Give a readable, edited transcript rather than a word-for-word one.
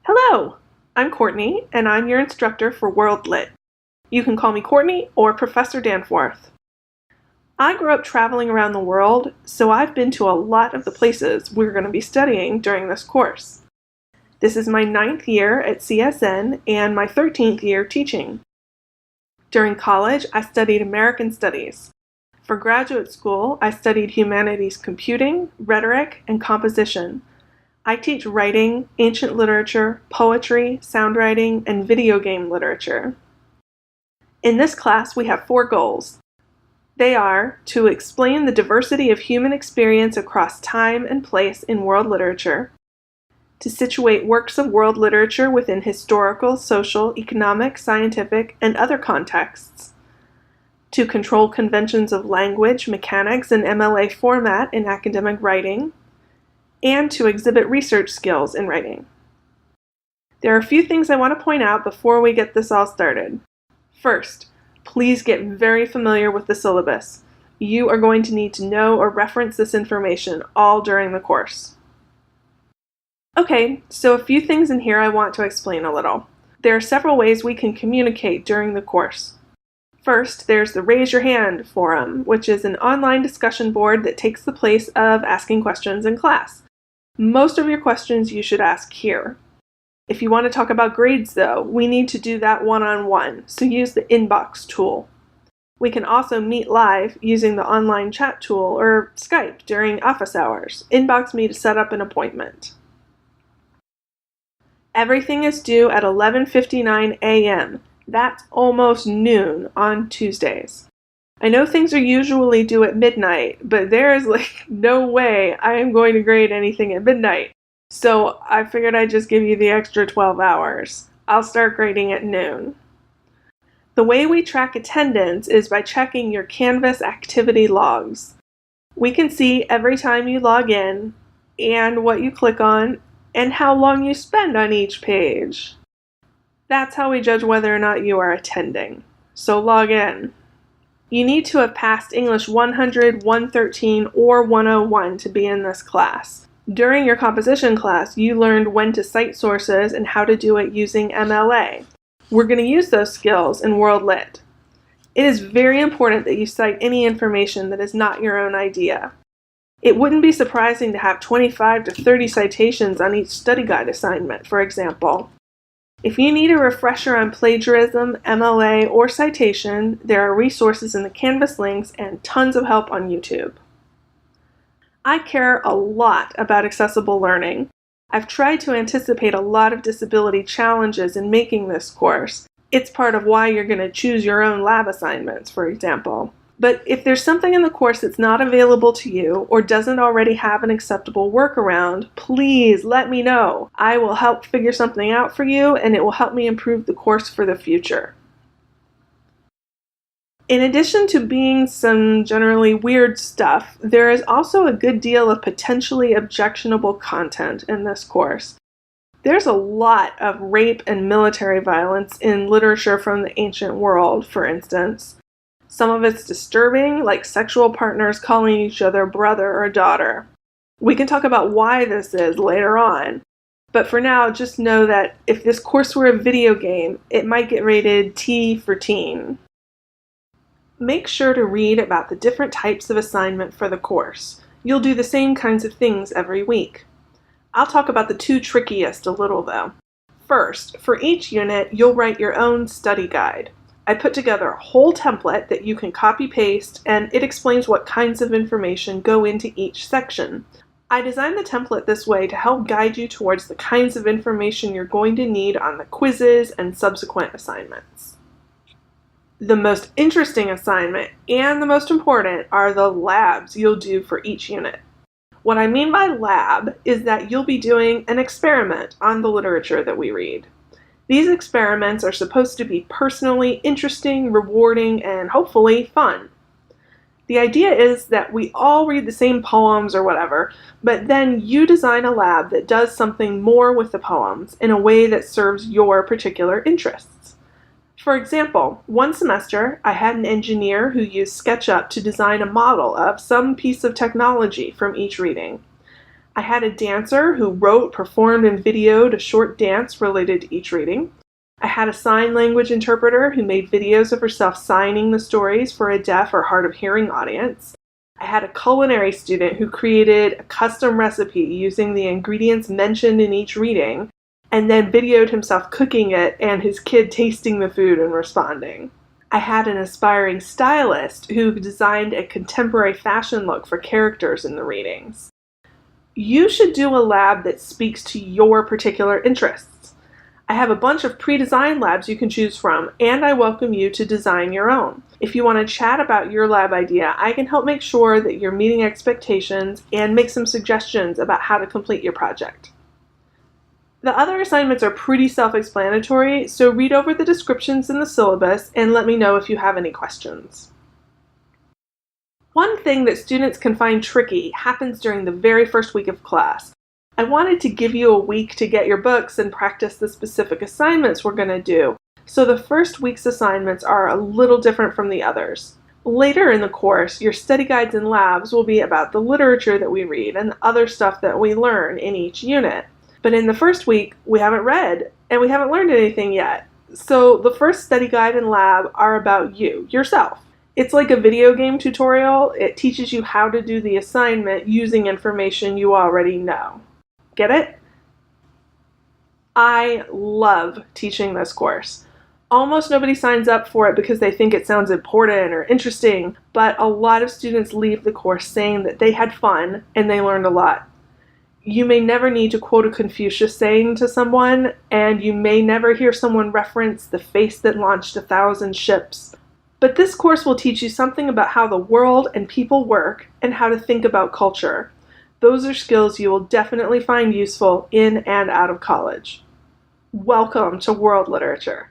Hello, I'm Courtney, and I'm your instructor for World Lit. You can call me Courtney or Professor Danforth. I grew up traveling around the world, so I've been to a lot of the places we're going to be studying during this course. This is my 9th year at CSN and my 13th year teaching. During college, I studied American Studies. For graduate school, I studied humanities computing, rhetoric, and composition. I teach writing, ancient literature, poetry, sound writing, and video game literature. In this class, we have 4 goals. They are to explain the diversity of human experience across time and place in world literature, to situate works of world literature within historical, social, economic, scientific, and other contexts, to control conventions of language, mechanics, and MLA format in academic writing, and to exhibit research skills in writing. There are a few things I want to point out before we get this all started. First, please get very familiar with the syllabus. You are going to need to know or reference this information all during the course. Okay, so a few things in here I want to explain a little. There are several ways we can communicate during the course. First, there's the Raise Your Hand forum, which is an online discussion board that takes the place of asking questions in class. Most of your questions you should ask here. If you want to talk about grades though, we need to do that one-on-one, so use the inbox tool. We can also meet live using the online chat tool or Skype during office hours. Inbox me to set up an appointment. Everything is due at 11:59 a.m. That's almost noon on Tuesdays. I know things are usually due at midnight, but there is no way I am going to grade anything at midnight. So I figured I'd just give you the extra 12 hours. I'll start grading at noon. The way we track attendance is by checking your Canvas activity logs. We can see every time you log in and what you click on and how long you spend on each page. That's how we judge whether or not you are attending. So log in. You need to have passed English 100, 113, or 101 to be in this class. During your composition class, you learned when to cite sources and how to do it using MLA. We're going to use those skills in World Lit. It is very important that you cite any information that is not your own idea. It wouldn't be surprising to have 25 to 30 citations on each study guide assignment, for example. If you need a refresher on plagiarism, MLA, or citation, there are resources in the Canvas links and tons of help on YouTube. I care a lot about accessible learning. I've tried to anticipate a lot of disability challenges in making this course. It's part of why you're going to choose your own lab assignments, for example. But if there's something in the course that's not available to you or doesn't already have an acceptable workaround, please let me know. I will help figure something out for you, and it will help me improve the course for the future. In addition to being some generally weird stuff, there is also a good deal of potentially objectionable content in this course. There's a lot of rape and military violence in literature from the ancient world, for instance. Some of it's disturbing, like sexual partners calling each other brother or daughter. We can talk about why this is later on, but for now, just know that if this course were a video game, it might get rated T for teen. Make sure to read about the different types of assignment for the course. You'll do the same kinds of things every week. I'll talk about the 2 trickiest a little though. First, for each unit, you'll write your own study guide. I put together a whole template that you can copy-paste, and it explains what kinds of information go into each section. I designed the template this way to help guide you towards the kinds of information you're going to need on the quizzes and subsequent assignments. The most interesting assignment, and the most important, are the labs you'll do for each unit. What I mean by lab is that you'll be doing an experiment on the literature that we read. These experiments are supposed to be personally interesting, rewarding, and hopefully fun. The idea is that we all read the same poems or whatever, but then you design a lab that does something more with the poems in a way that serves your particular interests. For example, one semester I had an engineer who used SketchUp to design a model of some piece of technology from each reading. I had a dancer who wrote, performed, and videoed a short dance related to each reading. I had a sign language interpreter who made videos of herself signing the stories for a deaf or hard of hearing audience. I had a culinary student who created a custom recipe using the ingredients mentioned in each reading, and then videoed himself cooking it and his kid tasting the food and responding. I had an aspiring stylist who designed a contemporary fashion look for characters in the readings. You should do a lab that speaks to your particular interests. I have a bunch of pre-designed labs you can choose from, and I welcome you to design your own. If you want to chat about your lab idea, I can help make sure that you're meeting expectations and make some suggestions about how to complete your project. The other assignments are pretty self-explanatory, so read over the descriptions in the syllabus and let me know if you have any questions. One thing that students can find tricky happens during the very first week of class. I wanted to give you a week to get your books and practice the specific assignments we're going to do, so the first week's assignments are a little different from the others. Later in the course, your study guides and labs will be about the literature that we read and the other stuff that we learn in each unit. But in the first week, we haven't read and we haven't learned anything yet. So the first study guide and lab are about you, yourself. It's like a video game tutorial. It teaches you how to do the assignment using information you already know. Get it? I love teaching this course. Almost nobody signs up for it because they think it sounds important or interesting, but a lot of students leave the course saying that they had fun and they learned a lot. You may never need to quote a Confucius saying to someone, and you may never hear someone reference the face that launched 1,000 ships. But this course will teach you something about how the world and people work and how to think about culture. Those are skills you will definitely find useful in and out of college. Welcome to world literature.